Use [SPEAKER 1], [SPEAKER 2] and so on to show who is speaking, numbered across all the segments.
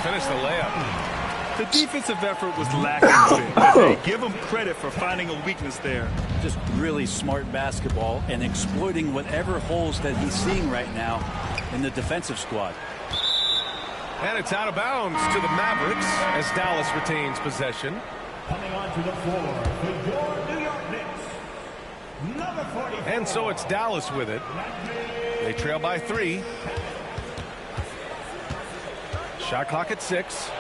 [SPEAKER 1] finish the layup.
[SPEAKER 2] The defensive effort was lacking a bit. Hey, give them credit for finding a weakness there.
[SPEAKER 3] Just really smart basketball and exploiting whatever holes that he's seeing right now in the defensive squad.
[SPEAKER 1] And it's out of bounds to the Mavericks as Dallas retains possession.
[SPEAKER 4] Coming onto the floor for your New York Knicks, number 44.
[SPEAKER 1] And so it's Dallas with it. They trail by 3. Shot clock at 6.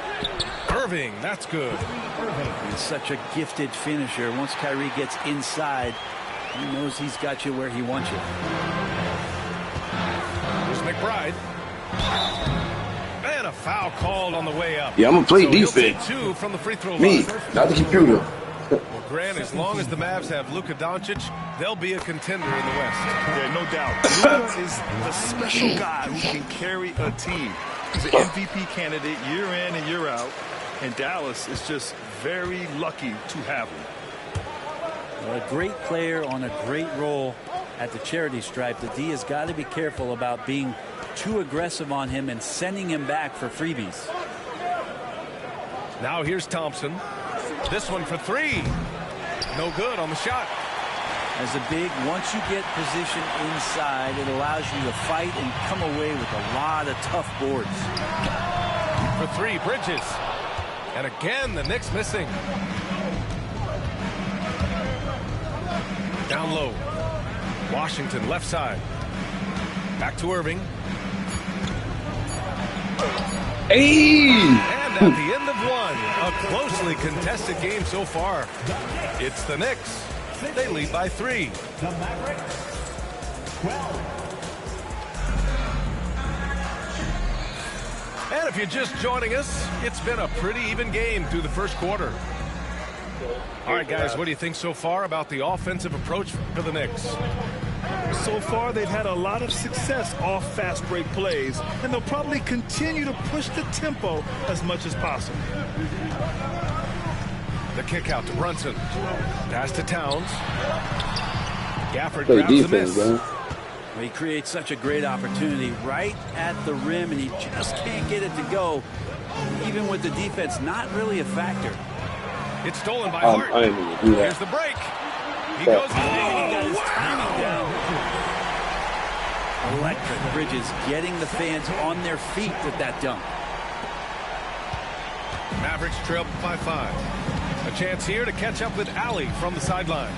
[SPEAKER 1] Irving, that's good.
[SPEAKER 3] He's such a gifted finisher. Once Kyrie gets inside, he knows he's got you where he wants you.
[SPEAKER 1] Here's McBride. And a foul called on the way up.
[SPEAKER 5] Yeah, I'm going to play
[SPEAKER 1] so
[SPEAKER 5] defense.
[SPEAKER 1] 2 from the free throw
[SPEAKER 5] Me,
[SPEAKER 1] line.
[SPEAKER 5] not the computer.
[SPEAKER 1] Well, Grant, as long as the Mavs have Luka Doncic, they'll be a contender in the West.
[SPEAKER 2] Yeah, no doubt. Luka is the special guy who can carry a team. He's an MVP candidate year in and year out. And Dallas is just very lucky to have him.
[SPEAKER 3] Well, a great player on a great role at the charity stripe. The D has got to be careful about being too aggressive on him and sending him back for freebies.
[SPEAKER 1] Now here's Thompson. This one for 3. No good on the shot.
[SPEAKER 3] As a big, once you get position inside, it allows you to fight and come away with a lot of tough boards.
[SPEAKER 1] For 3, Bridges. And again, the Knicks missing. Down low. Washington left side. Back to Irving.
[SPEAKER 5] Hey!
[SPEAKER 1] And at the end of 1, a closely contested game so far. It's the Knicks. They lead by 3.
[SPEAKER 4] The Mavericks, 12.
[SPEAKER 1] And if you're just joining us, it's been a pretty even game through the first quarter. All right, guys, what do you think so far about the offensive approach for the Knicks?
[SPEAKER 2] So far, they've had a lot of success off fast break plays, and they'll probably continue to push the tempo as much as possible.
[SPEAKER 1] The kick out to Brunson. Pass to Towns. Gafford
[SPEAKER 5] Play
[SPEAKER 1] grabs the
[SPEAKER 5] defense,
[SPEAKER 1] miss.
[SPEAKER 5] bro.
[SPEAKER 3] He creates such a great opportunity right at the rim, and he just can't get it to go. Even with the defense not really a factor.
[SPEAKER 1] It's stolen by Hart.
[SPEAKER 5] I didn't even do
[SPEAKER 1] Here's
[SPEAKER 5] that.
[SPEAKER 1] the break. He goes.
[SPEAKER 3] He got his
[SPEAKER 1] Oh,
[SPEAKER 3] timing
[SPEAKER 1] wow.
[SPEAKER 3] down. Electric. Bridges getting the fans on their feet with that dunk.
[SPEAKER 1] Mavericks trail by 5. A chance here to catch up with Allie from the sideline.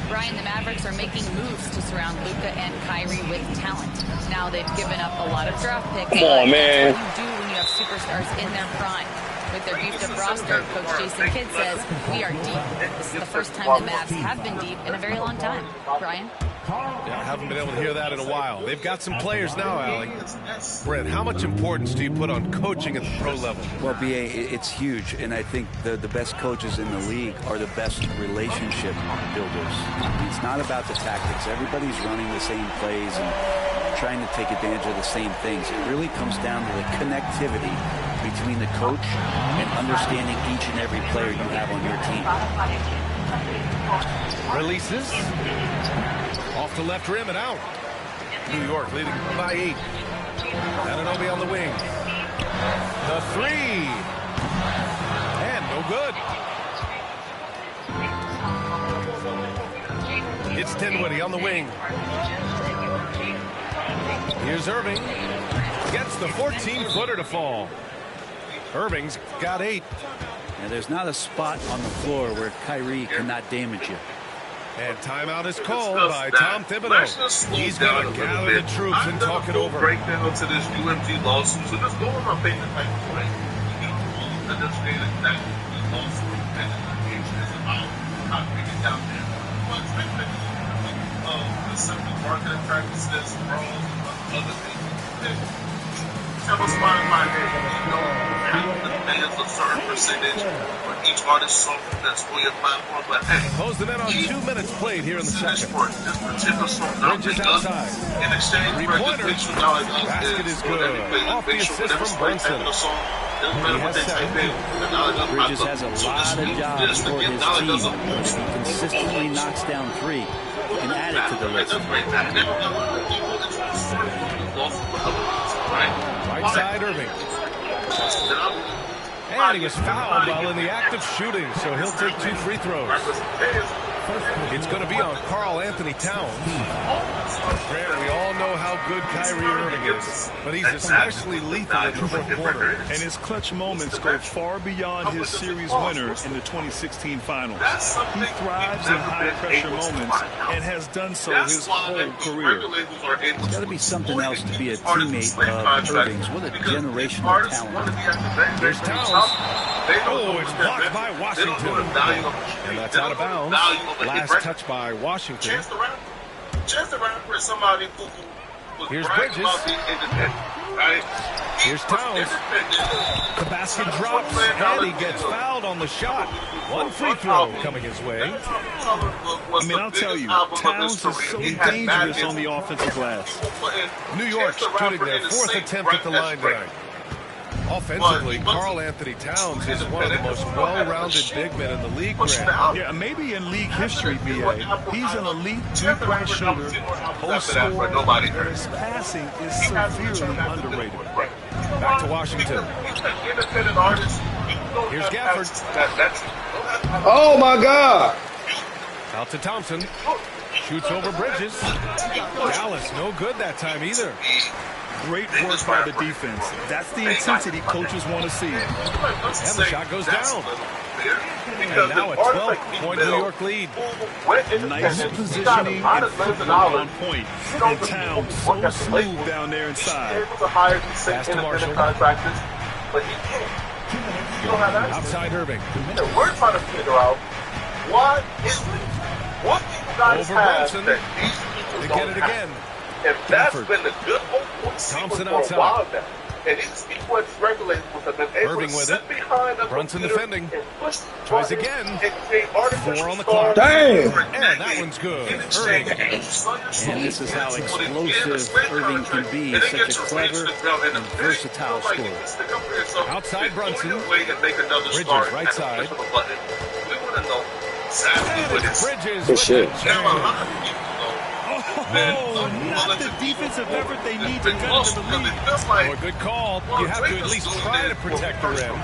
[SPEAKER 6] Brian, the Mavericks are making moves to surround Luka and Kyrie with talent. Now they've given up a lot of draft picks.
[SPEAKER 5] Come on, man.
[SPEAKER 6] That's what you do when you have superstars in their prime. With their beefed-up roster, Coach Jason Kidd says, we are deep. This is the first time the Mavs have been deep in a very long time. Brian?
[SPEAKER 1] Yeah, I haven't been able to hear that in a while. They've got some players now, Allie. Brent, how much importance do you put on coaching at the pro level?
[SPEAKER 3] Well, B.A., it's huge, and I think the best coaches in the league are the best relationship builders. It's not about the tactics. Everybody's running the same plays and trying to take advantage of the same things. It really comes down to the connectivity between the coach and understanding each and every player you have on your team.
[SPEAKER 1] Releases. Off the left rim and out. New York leading by 8. Anunoby on the wing. The 3. And no good. It's Dinwiddie on the wing. Here's Irving. Gets the 14-footer to fall. Irving's got 8.
[SPEAKER 3] And there's not a spot on the floor where Kyrie cannot damage you.
[SPEAKER 1] And timeout is called by Tom Thibodeau. He's going to gather the troops and talk it over.
[SPEAKER 7] Break down to this UMG lawsuit. So just go on my page and type it. You need to understand exactly what the lawsuit and the litigation is about. How to bring it down there. Deceptive marketing practices, fraud, other things. Tell us why my name, the demands a certain percentage for each artist song that's on your platform, but hey,
[SPEAKER 1] Close the net on 2 minutes played here in the
[SPEAKER 7] this
[SPEAKER 1] second.
[SPEAKER 7] for this particular song not
[SPEAKER 1] Bridges
[SPEAKER 7] bring up
[SPEAKER 1] outside.
[SPEAKER 7] in exchange for
[SPEAKER 1] Three-pointer.
[SPEAKER 7] just make sure y'all
[SPEAKER 1] Basket is good. Off the assist from Brunson.
[SPEAKER 3] Bridges has a lot of jobs for his team. If he consistently knocks down 3, he can add it to the list.
[SPEAKER 1] Right side, Irving. And he was fouled while in the act of shooting, so he'll take 2 free throws. It's going to be on Karl Anthony Towns. Grant, we all know how good Kyrie Irving is, but he's especially lethal in the fourth quarter.
[SPEAKER 2] And his clutch moments go far beyond his series winner in the 2016 finals. He thrives in high-pressure moments and has done so his whole career.
[SPEAKER 3] It's got to be something else to be a teammate of Irving's. What a generational talent.
[SPEAKER 1] There's Towns. Oh, it's blocked by Washington. And that's out of bounds. Last touch by Washington. Here's Bridges. Here's Towns. The basket drops, and he gets fouled on the shot. 1 free throw coming his way.
[SPEAKER 2] I mean, I'll tell you, Towns is so dangerous on the offensive glass.
[SPEAKER 1] New York shooting their 4th attempt at the line tonight. Offensively, Karl Anthony Towns is one of the most well-rounded big men in the league, Grant.
[SPEAKER 2] Yeah, maybe in league history, B.A. He's an elite three-point shooter, post scorer, and his passing is severely underrated.
[SPEAKER 1] Back to Washington. Here's Gafford.
[SPEAKER 5] Oh, my God.
[SPEAKER 1] Out to Thompson. Shoots over Bridges. Dallas, no good that time either.
[SPEAKER 2] Great work by the defense. That's the intensity coaches want to see.
[SPEAKER 1] And the shot goes down. And now a 12-point New York lead.
[SPEAKER 2] Nice positioning and footwork on point. And Towns so smooth down there inside.
[SPEAKER 1] Pass to Marshall. Outside Irving.
[SPEAKER 7] We're trying to figure out what you guys
[SPEAKER 1] Over
[SPEAKER 7] have
[SPEAKER 1] Brunson.
[SPEAKER 7] that these
[SPEAKER 1] They
[SPEAKER 7] people
[SPEAKER 1] get
[SPEAKER 7] don't
[SPEAKER 1] it
[SPEAKER 7] have.
[SPEAKER 1] again.
[SPEAKER 7] And that's
[SPEAKER 1] Gafford.
[SPEAKER 7] been the good
[SPEAKER 1] Thompson
[SPEAKER 7] for
[SPEAKER 1] outside.
[SPEAKER 7] a while now. And these sequence regulators have been able
[SPEAKER 1] Irving
[SPEAKER 7] to
[SPEAKER 1] with
[SPEAKER 7] sit
[SPEAKER 1] it.
[SPEAKER 7] behind the
[SPEAKER 1] Brunson
[SPEAKER 7] computer
[SPEAKER 1] defending.
[SPEAKER 7] and push the
[SPEAKER 1] Tries
[SPEAKER 7] button
[SPEAKER 1] again.
[SPEAKER 7] and create artificial
[SPEAKER 1] 4 on the
[SPEAKER 7] stars.
[SPEAKER 1] clock.
[SPEAKER 5] Damn.
[SPEAKER 1] And that one's good. Irving.
[SPEAKER 3] And this is how explosive Irving can be. Such a clever and versatile scorer.
[SPEAKER 1] Outside Brunson. Bridges, right side.
[SPEAKER 7] We want to know exactly what it's.
[SPEAKER 1] Bridges.
[SPEAKER 5] Good shit.
[SPEAKER 7] Now, a lot of people
[SPEAKER 2] Oh, not the defensive effort they need to get into the lead.
[SPEAKER 1] Oh, good call. You have to at least try to protect the rim.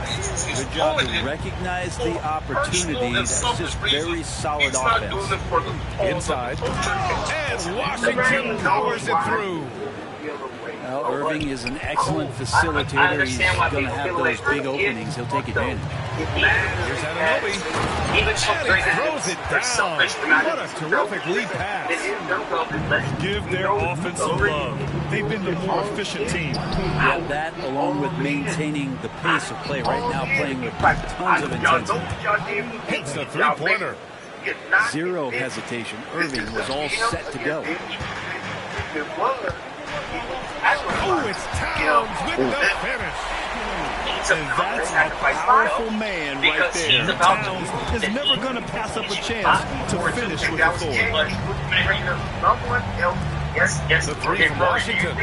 [SPEAKER 3] Good job to recognize the opportunity. That's just very solid offense.
[SPEAKER 1] Inside. And Washington powers it through.
[SPEAKER 3] Well, Irving is an excellent facilitator. He's going to have those big openings. He'll take advantage.
[SPEAKER 1] Here's Anunoby. And he throws it down. What a terrific lead pass.
[SPEAKER 2] Give their offense some love. They've been the more efficient team.
[SPEAKER 3] Yeah, that along with maintaining the pace of play right now, playing with tons of intensity.
[SPEAKER 1] Hits the three-pointer.
[SPEAKER 3] Zero hesitation. Irving was all set to go.
[SPEAKER 1] Oh, it's Towns with the finish.
[SPEAKER 2] And that's a powerful man right there. Towns is never going to pass up a chance to finish with authority.
[SPEAKER 1] The three from Washington.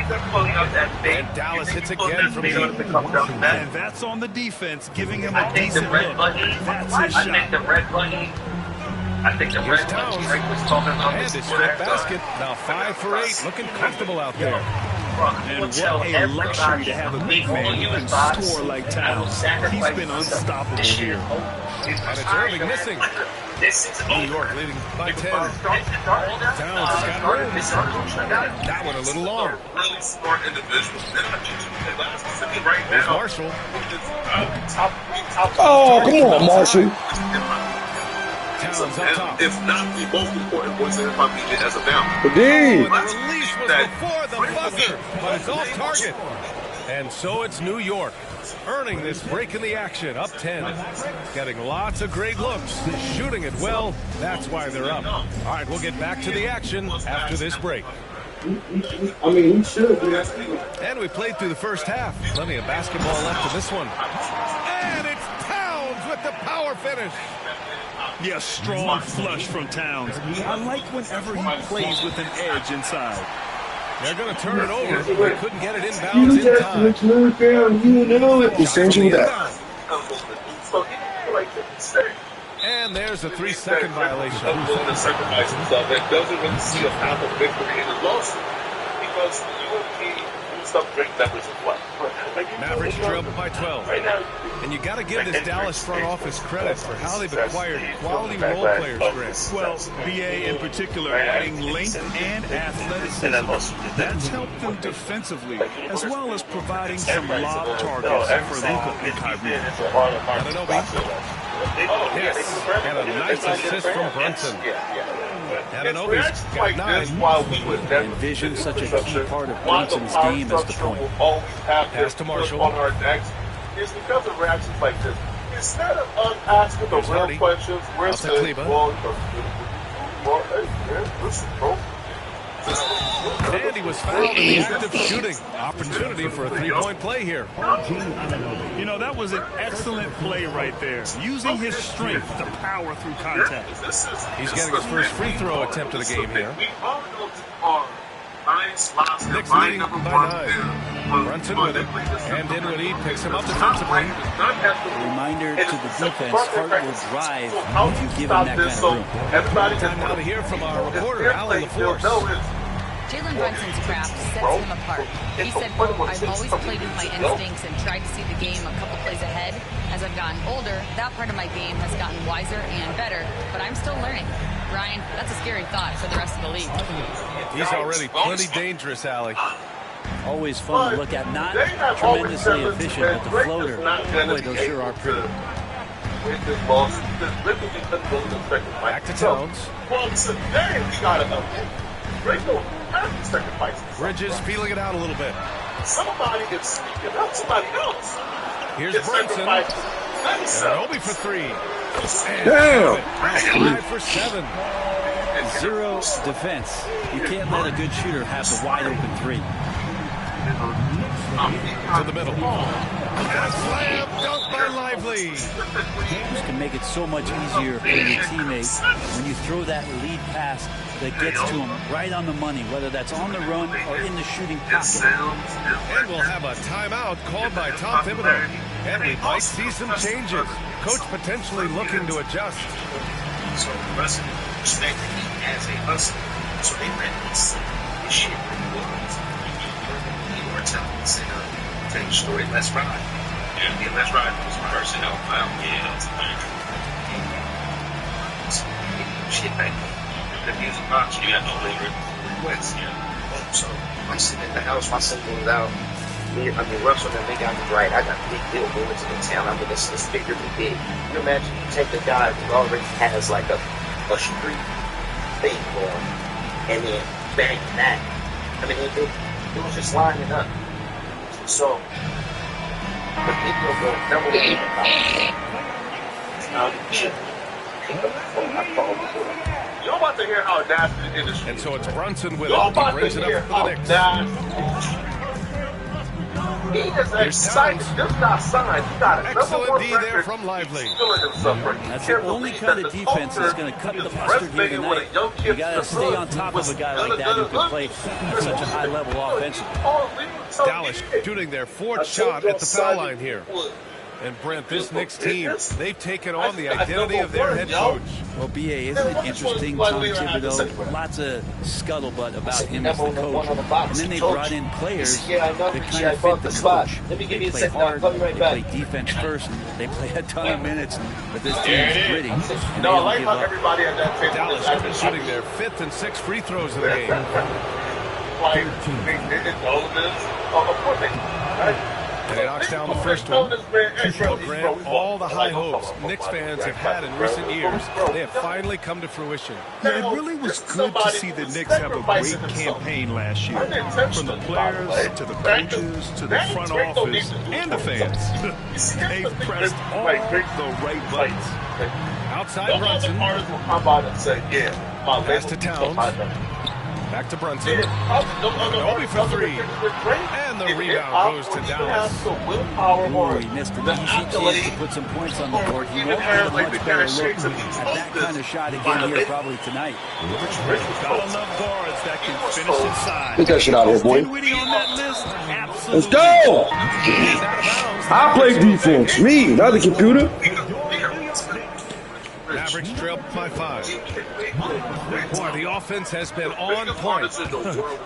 [SPEAKER 1] And Dallas hits again from deep.
[SPEAKER 2] And that's on the defense, giving him a decent look. That's his shot.
[SPEAKER 1] Here's Towns. And his strip basket. Now 5 for 8. Looking comfortable out there.
[SPEAKER 2] And what a luxury to have a big man who can score like Towns. He's been unstoppable here.
[SPEAKER 1] And it's Irving missing. New York leading by 10. Towns has got room. That one a little long.
[SPEAKER 7] Really smart individuals.
[SPEAKER 1] There's Marshall.
[SPEAKER 5] Oh, come on, Marshall.
[SPEAKER 1] Towns up top.
[SPEAKER 7] If not the most important voice in NBA as of now.
[SPEAKER 5] Indeed.
[SPEAKER 1] And the release was before the buzzer, but it's off target. And so it's New York, earning this break in the action, up 10. Getting lots of great looks, shooting it well. That's why they're up. All right, we'll get back to the action after this break.
[SPEAKER 5] I mean, he should.
[SPEAKER 1] And we played through the first half. Plenty of basketball left in this one. And it's Towns with the power finish.
[SPEAKER 2] Yeah, strong flush from Towns. I like whenever he plays with an edge inside.
[SPEAKER 1] They're going to turn it over. They couldn't get it inbounds in time.
[SPEAKER 5] You know it. Essentially that.
[SPEAKER 1] And there's a 3-second violation.
[SPEAKER 7] The sacrifice himself. That doesn't really see a path of victory in the loss. Because UMP was some great numbers as well.
[SPEAKER 1] Mavericks trailed by 12. And you got to give this Dallas front office credit for how they've acquired quality role players, Chris.
[SPEAKER 2] Well, BA in particular, adding length and athleticism. That's helped them defensively, as well as providing some lob targets for Luka and Kyrie.
[SPEAKER 1] Yes, and a nice assist from Brunson. Anunoby's got 9.
[SPEAKER 3] Envision such a key part of Brunson's game as the point.
[SPEAKER 1] Pass to Marshall.
[SPEAKER 7] On our necks is because of reactions like this. Instead of us asking the real questions, we're saying,
[SPEAKER 1] And he was fouled in the act of shooting. Opportunity for a three-point play here.
[SPEAKER 2] You know, that was an excellent play right there. Using his strength to power through contact.
[SPEAKER 1] He's getting his first free throw attempt of the game here. Knicks leading by 9. Brunson with it. And Dinwiddie picks him up defensively.
[SPEAKER 3] Reminder to the defense, Hart will drive if you give him that kind of room.
[SPEAKER 1] Time now to hear from our reporter, Alan LaForce.
[SPEAKER 6] Jalen Brunson's craft sets him apart. He said, quote, I've always played with my instincts and tried to see the game a couple plays ahead. As I've gotten older, that part of my game has gotten wiser and better, but I'm still learning. Ryan, that's a scary thought for the rest of the league.
[SPEAKER 1] He's already plenty dangerous, Allie.
[SPEAKER 3] Always fun to look at. Not tremendously efficient, but the floater, boy, those sure are pretty.
[SPEAKER 1] Back to Towns.
[SPEAKER 7] Well, today we got enough.
[SPEAKER 1] Bridges feeling it out a little bit.
[SPEAKER 7] Somebody is speaking up. Somebody else.
[SPEAKER 1] Here's Brunson. Anunoby for 3.
[SPEAKER 5] Damn.
[SPEAKER 1] 5 for 7.
[SPEAKER 3] Zero defense. You can't let a good shooter have the wide open 3.
[SPEAKER 1] To the middle. And a slam dunk by Lively.
[SPEAKER 3] Games can make it so much easier for your teammates when you throw that lead pass that gets to them right on the money, whether that's on the run or in the shooting pocket.
[SPEAKER 1] And we'll have a timeout called by Tom Thibodeau. And we might see some changes. Coach potentially looking to adjust.
[SPEAKER 8] So Russell respected me as a hustler. So they let me see this shit really was. You were telling me, say, tell you a story, let's ride. Yeah, let's ride was my first, yeah, that's shit back the music box, you got no labor requests, So I'm sitting in the house, my son goes out. Russell and they got me right. I got a big deal moving to the town. I mean, it's bigger than big. You imagine you take a guy who already has like a street thing going, and then bang that. I mean, it was just lining up. So, the people go, number one, you're about to hear how nasty the industry.
[SPEAKER 1] And so it's Brunson with it. He brings it up for the Knicks.
[SPEAKER 7] He is excited. Just got signed. He got a
[SPEAKER 1] excellent D there from Lively.
[SPEAKER 3] That's the only kind of defense that's going to cut the mustard here tonight. You got to stay on top of a guy like that who can play at such a high level offensively.
[SPEAKER 1] Dallas shooting their 4th shot at the foul line here. And Brent, this Knicks team, they've taken on the identity of their head coach.
[SPEAKER 3] Well, B.A., isn't it interesting, Tom Thibodeau? Lots of scuttlebutt about him as the coach. And then they brought in players that kind of fit the coach. They play hard, they play defense first, they play a ton of minutes, but this team is gritty, and they don't give up.
[SPEAKER 1] Dallas has been shooting their 5th and 6th free throws of the game. And he knocks down the first one. Grant, all the high hopes Knicks fans have had in recent years, they have finally come to fruition.
[SPEAKER 2] Yeah, it really was good to see the Knicks have a great campaign last year. From the players, to the coaches, to the front office, and the fans. They've pressed all the right buttons.
[SPEAKER 1] Outside Brunson. Pass to Towns. Back to Brunson. Anunoby for 3. And the rebound goes to Dallas.
[SPEAKER 3] Ooh, he missed an easy chance to put some points on the board. He won't have a much better look at that kind of shot again here probably tonight.
[SPEAKER 2] Got enough guards that can finish inside.
[SPEAKER 5] Get that shit out of here, boy.
[SPEAKER 2] Dinwiddie on that list? Absolutely.
[SPEAKER 5] Let's go! I play defense. Me, not the computer.
[SPEAKER 1] Mavericks Mavericks trail by 5. Boy, the offense has been on point.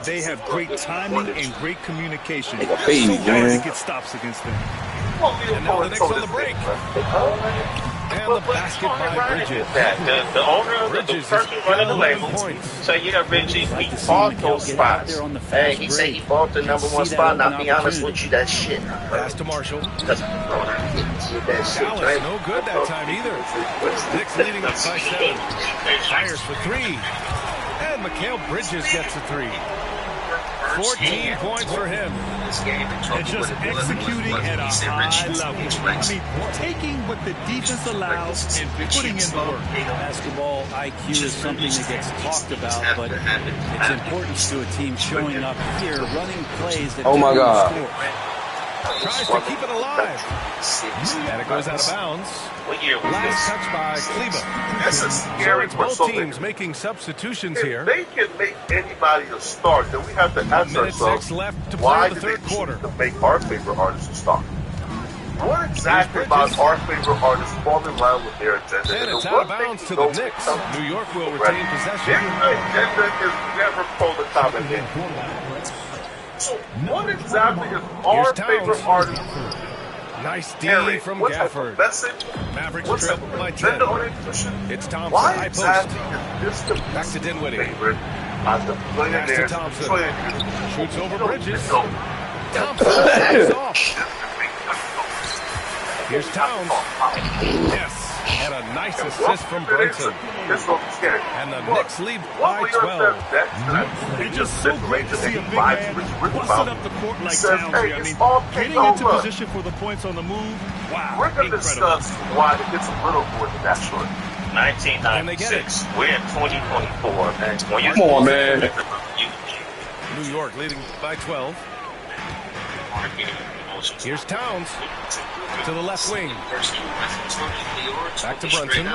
[SPEAKER 2] They have great timing and great communication.
[SPEAKER 5] Like a baby,
[SPEAKER 2] So hard
[SPEAKER 5] man.
[SPEAKER 2] to get stops against them.
[SPEAKER 1] And now the Knicks on the break. And the basket by Bridges.
[SPEAKER 9] The owner of the
[SPEAKER 1] Bridges
[SPEAKER 9] person
[SPEAKER 1] has
[SPEAKER 9] running the
[SPEAKER 1] got
[SPEAKER 9] label
[SPEAKER 1] 11 points.
[SPEAKER 9] say, yeah, Reggie,
[SPEAKER 3] Like
[SPEAKER 9] he
[SPEAKER 3] to see
[SPEAKER 9] bought
[SPEAKER 3] Mikal
[SPEAKER 9] those
[SPEAKER 3] get out
[SPEAKER 9] spots.
[SPEAKER 3] there on the
[SPEAKER 8] Hey,
[SPEAKER 3] fast
[SPEAKER 8] he said he
[SPEAKER 3] break.
[SPEAKER 8] bought the
[SPEAKER 3] and
[SPEAKER 8] number
[SPEAKER 3] see
[SPEAKER 8] one
[SPEAKER 3] that
[SPEAKER 8] spot.
[SPEAKER 3] open
[SPEAKER 8] Now, be honest
[SPEAKER 3] opportunity.
[SPEAKER 8] with you, that shit.
[SPEAKER 1] Pass to Marshall.
[SPEAKER 8] That's
[SPEAKER 1] Dallas, no good that time either. Knicks leading up by 7. Fires for 3. And Mikal Bridges gets a 3. 14 points for him.
[SPEAKER 2] And just executing at a high level. I mean, taking what the defense allows and putting in the work.
[SPEAKER 3] Basketball IQ is something that gets talked about, but its importance to a team showing up here, running plays that
[SPEAKER 5] Oh my
[SPEAKER 3] can
[SPEAKER 5] God.
[SPEAKER 3] score.
[SPEAKER 1] Tries to keep it alive. And it goes out of bounds.
[SPEAKER 9] What year was
[SPEAKER 1] Last
[SPEAKER 9] this?
[SPEAKER 1] touch by Kleba.
[SPEAKER 7] That's a
[SPEAKER 1] So
[SPEAKER 7] scary
[SPEAKER 1] it's
[SPEAKER 7] for
[SPEAKER 1] both
[SPEAKER 7] something.
[SPEAKER 1] teams making substitutions
[SPEAKER 7] If
[SPEAKER 1] here.
[SPEAKER 7] they can make anybody a star, then we have to ask
[SPEAKER 1] Minute 6
[SPEAKER 7] ourselves,
[SPEAKER 1] left to play
[SPEAKER 7] why
[SPEAKER 1] the
[SPEAKER 7] did
[SPEAKER 1] third
[SPEAKER 7] they
[SPEAKER 1] quarter.
[SPEAKER 7] choose to make our favorite artist a star? What exactly
[SPEAKER 1] Here's
[SPEAKER 7] about
[SPEAKER 1] Bridges.
[SPEAKER 7] our favorite artists fall in line with their agenda?
[SPEAKER 1] And it's
[SPEAKER 7] the
[SPEAKER 1] out of
[SPEAKER 7] one thing
[SPEAKER 1] bounds
[SPEAKER 7] we
[SPEAKER 1] to
[SPEAKER 7] know
[SPEAKER 1] the
[SPEAKER 7] when it
[SPEAKER 1] Knicks.
[SPEAKER 7] comes to
[SPEAKER 1] New York will
[SPEAKER 7] Right.
[SPEAKER 1] retain possession.
[SPEAKER 7] Their agenda is never pro-economy. So what exactly is our
[SPEAKER 1] Here's Towns.
[SPEAKER 7] favorite artist?
[SPEAKER 1] Nice D
[SPEAKER 7] Harry,
[SPEAKER 1] from
[SPEAKER 7] what type
[SPEAKER 1] Gafford.
[SPEAKER 7] of message?
[SPEAKER 1] Mavericks
[SPEAKER 7] What type
[SPEAKER 1] trail
[SPEAKER 7] of
[SPEAKER 1] by
[SPEAKER 7] agenda
[SPEAKER 1] 10.
[SPEAKER 7] on it pushing?
[SPEAKER 1] It's Thompson,
[SPEAKER 7] Why
[SPEAKER 1] high post.
[SPEAKER 7] exactly is this the
[SPEAKER 1] Back to Dinwiddie.
[SPEAKER 7] favorite as the
[SPEAKER 1] Pass to
[SPEAKER 7] billionaires
[SPEAKER 1] Thompson.
[SPEAKER 7] playing?
[SPEAKER 1] Shoots over Bridges.
[SPEAKER 7] No.
[SPEAKER 1] Thompson is off. Here's Towns. Yes. And a nice assist from Brunson. And the Knicks lead by 12.
[SPEAKER 2] It's just so great to see a big man busting up the court like Towns here. I mean, getting into position for the points on the move. Wow,
[SPEAKER 7] We're going to
[SPEAKER 2] incredible.
[SPEAKER 7] discuss why it gets a little more than that short.
[SPEAKER 9] 1996. We're in 2024, man. When you're
[SPEAKER 5] Come on, man.
[SPEAKER 1] New York leading by 12. Here's Towns to the left wing. Back to Brunson.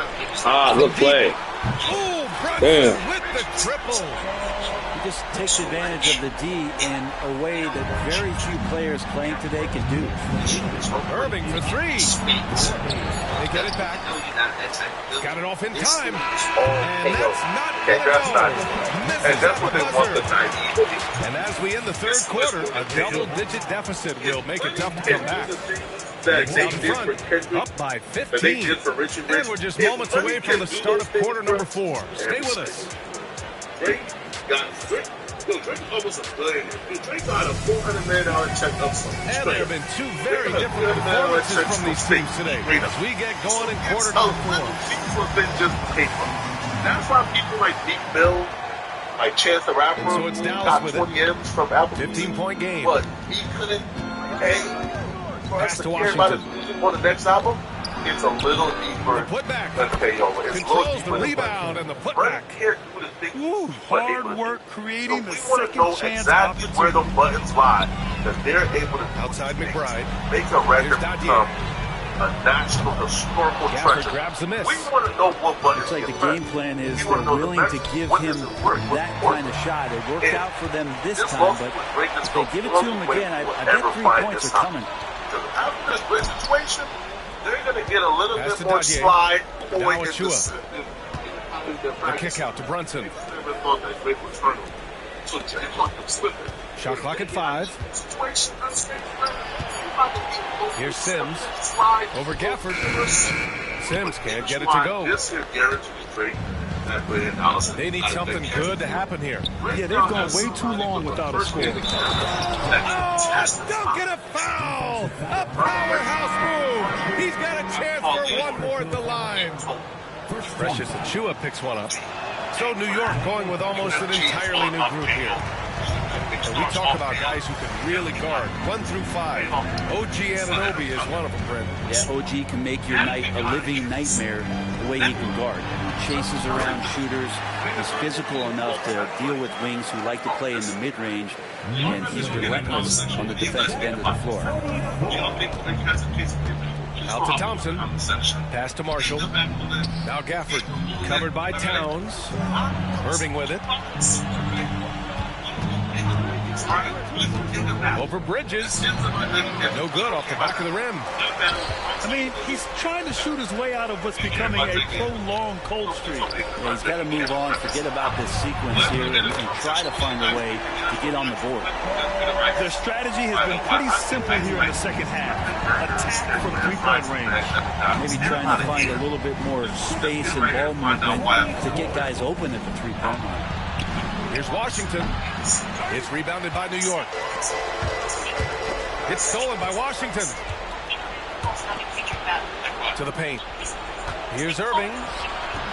[SPEAKER 5] Ah, good play.
[SPEAKER 1] Oh, Brunson
[SPEAKER 5] Damn.
[SPEAKER 1] with the triple.
[SPEAKER 3] He just takes advantage of the D in a way that very few players playing today can do.
[SPEAKER 1] Irving for 3. They get it back. Got it off in time. And that's not
[SPEAKER 7] Okay,
[SPEAKER 1] going to
[SPEAKER 7] that's
[SPEAKER 1] go.
[SPEAKER 7] not.
[SPEAKER 1] Misses
[SPEAKER 7] And that's
[SPEAKER 1] at
[SPEAKER 7] what
[SPEAKER 1] the
[SPEAKER 7] they want
[SPEAKER 1] buzzer.
[SPEAKER 7] tonight.
[SPEAKER 1] And as we end the third quarter, a double-digit deficit will make it tough to come back.
[SPEAKER 7] That
[SPEAKER 1] Knicks
[SPEAKER 7] they
[SPEAKER 1] out
[SPEAKER 7] did
[SPEAKER 1] in
[SPEAKER 7] for
[SPEAKER 1] front,
[SPEAKER 7] Kendrick,
[SPEAKER 1] up by
[SPEAKER 7] that they
[SPEAKER 1] 15.
[SPEAKER 7] did for Richie Rich.
[SPEAKER 1] And we're just moments away from the start of quarter number 4. Stay with us.
[SPEAKER 7] Drake got Drake. Yo, Drake almost a billionaire. Dude, Drake got a $400 million check up some.
[SPEAKER 1] And there have been two very different performances from these teams today as we get going in quarter number 4.
[SPEAKER 7] These have been just paper. That's why people like Meek Mill, like Chance the Rapper,
[SPEAKER 1] And so it's Dallas
[SPEAKER 7] got
[SPEAKER 1] with
[SPEAKER 7] 20 M's from Apple.
[SPEAKER 1] 15-point game.
[SPEAKER 7] But he couldn't pay for us
[SPEAKER 1] Pass
[SPEAKER 7] to
[SPEAKER 1] to
[SPEAKER 7] care about his
[SPEAKER 1] Washington.
[SPEAKER 7] music on the next album. It's a little deeper
[SPEAKER 1] The putback.
[SPEAKER 7] than payover. It's a little
[SPEAKER 1] Controls the
[SPEAKER 7] deeper than
[SPEAKER 1] rebound and the
[SPEAKER 7] Brett
[SPEAKER 1] putback.
[SPEAKER 7] can't do the thing.
[SPEAKER 2] Ooh,
[SPEAKER 7] but they
[SPEAKER 2] hard
[SPEAKER 7] would.
[SPEAKER 2] work creating
[SPEAKER 7] So
[SPEAKER 2] the
[SPEAKER 7] we want to
[SPEAKER 2] second
[SPEAKER 7] know
[SPEAKER 2] chance
[SPEAKER 7] exactly where the
[SPEAKER 2] opportunity.
[SPEAKER 7] buttons lie, that they're able to
[SPEAKER 1] Outside McBride.
[SPEAKER 7] make a record
[SPEAKER 1] Here's Dadier.
[SPEAKER 7] become a national historical
[SPEAKER 1] Gafford
[SPEAKER 7] treasure.
[SPEAKER 1] grabs the miss.
[SPEAKER 7] We want to know what buttons
[SPEAKER 3] It's like the
[SPEAKER 7] get pressed.
[SPEAKER 3] game plan is
[SPEAKER 7] We
[SPEAKER 3] they're
[SPEAKER 7] wanna know the
[SPEAKER 3] willing to
[SPEAKER 7] best.
[SPEAKER 3] give
[SPEAKER 7] What
[SPEAKER 3] him
[SPEAKER 7] does it work? What's
[SPEAKER 3] that
[SPEAKER 7] important?
[SPEAKER 3] kind of shot. It worked
[SPEAKER 7] And
[SPEAKER 3] out for them this
[SPEAKER 7] this
[SPEAKER 3] time,
[SPEAKER 7] loss
[SPEAKER 3] but
[SPEAKER 7] with greatness
[SPEAKER 3] if they give it to him again, I bet 3 points are coming.
[SPEAKER 7] Because after this great situation, they're going to get a little
[SPEAKER 1] Pass
[SPEAKER 7] bit
[SPEAKER 1] to
[SPEAKER 7] more
[SPEAKER 1] Dadier.
[SPEAKER 7] slide.
[SPEAKER 1] Now
[SPEAKER 7] going
[SPEAKER 1] Achua.
[SPEAKER 7] into
[SPEAKER 1] The kick out to Brunson.
[SPEAKER 7] Never thought that great return. So Jay Clark was slipping.
[SPEAKER 1] Shot clock at 5.
[SPEAKER 7] Situation, that's it.
[SPEAKER 1] Here's Sims over Gafford. Sims can't get it to go.
[SPEAKER 7] This here guarantees Drake that way in Allison.
[SPEAKER 1] They need something good to happen here.
[SPEAKER 2] Yeah, they've gone way too long without a score.
[SPEAKER 1] Oh, don't get a foul! A powerhouse move! He's got a chance for one more at the line. Precious Achua picks one up. So New York going with almost an entirely new group here. And we talk about guys who can really guard 1 through 5. OG Anunoby is one of them, Brendan.
[SPEAKER 3] Yeah, OG can make your night a living nightmare the way he can guard. Chases around shooters. He's physical enough to deal with wings who like to play in the mid-range, and he's relentless on the defensive end of the floor.
[SPEAKER 1] Out to Thompson. Pass to Marshall. Now Gafford. Covered by Towns. Irving with it. Over Bridges. No good off the back of the rim.
[SPEAKER 2] I mean, he's trying to shoot his way out of what's becoming a prolonged cold streak.
[SPEAKER 3] Yeah, he's got to move on, forget about this sequence here, and try to find a way to get on the board.
[SPEAKER 2] Their strategy has been pretty simple here in the second half. Attack from three-point range.
[SPEAKER 3] Maybe trying to find a little bit more space and ball movement to get guys open at the three-point line.
[SPEAKER 1] Here's Washington. It's rebounded by New York. It's stolen by Washington. To the paint. Here's Irving.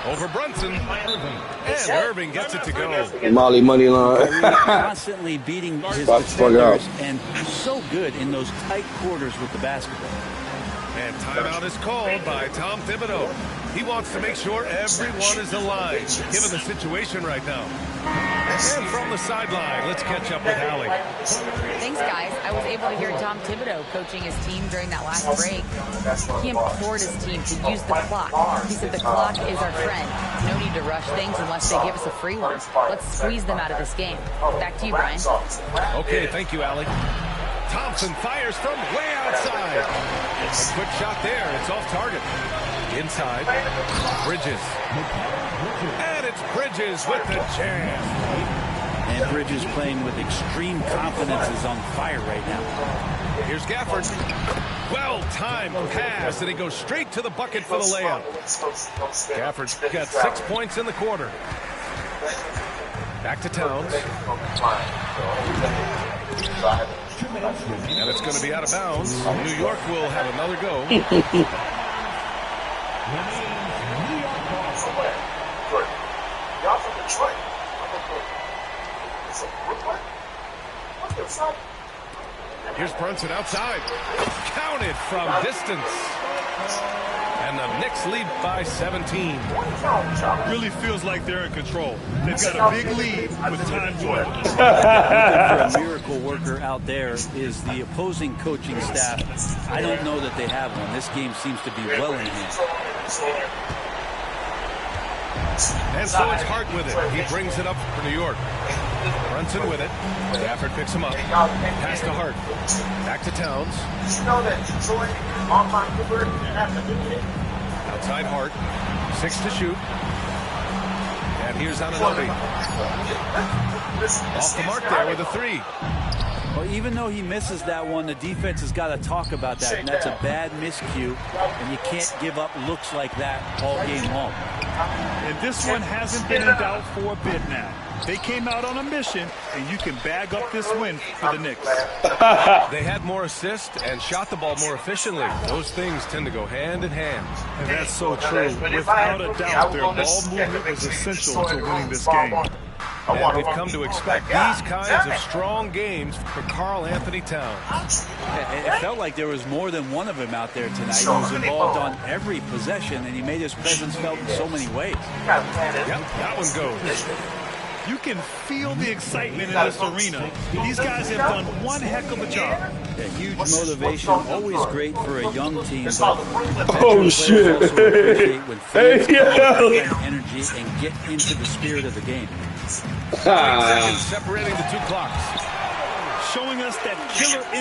[SPEAKER 1] Over Brunson. And Irving gets it to go.
[SPEAKER 5] Molly money line.
[SPEAKER 3] Constantly beating his defenders and so good in those tight quarters with the basketball.
[SPEAKER 1] And timeout is called by Tom Thibodeau. He wants to make sure everyone is aligned, given the situation right now. And from the sideline, let's catch up with Allie.
[SPEAKER 6] Thanks, guys. I was able to hear Tom Thibodeau coaching his team during that last break. He implored his team to use the clock. He said the clock is our friend. No need to rush things unless they give us a free one. Let's squeeze them out of this game. Back to you, Brian.
[SPEAKER 1] Okay, thank you, Allie. Thompson fires from way outside. A quick shot there. It's off target. Inside. Bridges. And it's Bridges with the jam.
[SPEAKER 3] And Bridges playing with extreme confidence is on fire right now.
[SPEAKER 1] Here's Gafford. Well-timed pass, and he goes straight to the bucket for the layup. Gafford's got 6 points in the quarter. Back to Towns. And it's going to be out of bounds. New York will have another go. Here's Brunson outside. Counted from distance. And the Knicks lead by 17.
[SPEAKER 2] Really feels like they're in control. They've got a big lead with time dwindling.
[SPEAKER 3] A miracle worker out there is the opposing coaching staff. I don't know that they have one. This game seems to be well in hand.
[SPEAKER 1] And so it's Hart with it. He brings it up for New York. Brunson with it. Gafford picks him up. Pass to Hart. Back to Towns. Outside Hart. 6 to shoot. And here's Anunoby. Off the mark there with a 3.
[SPEAKER 3] Well, even though he misses that one, the defense has got to talk about that. And that's a bad miscue. And you can't give up looks like that all game long.
[SPEAKER 2] And this one hasn't been in doubt for a bit now. They came out on a mission, and you can bag up this win for the Knicks.
[SPEAKER 1] They had more assists and shot the ball more efficiently. Those things tend to go hand in hand.
[SPEAKER 2] And that's so true. Without a doubt, their ball movement was essential to winning this game.
[SPEAKER 1] And we've come to expect these kinds of strong games for Karl Anthony Towns.
[SPEAKER 3] It felt like there was more than one of them out there tonight. He was involved on every possession, and he made his presence felt in so many ways.
[SPEAKER 1] Yep, that one goes.
[SPEAKER 2] You can feel the excitement in this arena. These guys have done one heck of a job.
[SPEAKER 3] Yeah, huge motivation, always great for a young team.
[SPEAKER 5] Oh, shit.
[SPEAKER 3] When fans energy and get into the spirit of the game.
[SPEAKER 1] 6 seconds separating the two clocks.
[SPEAKER 2] Showing us that killer instinct.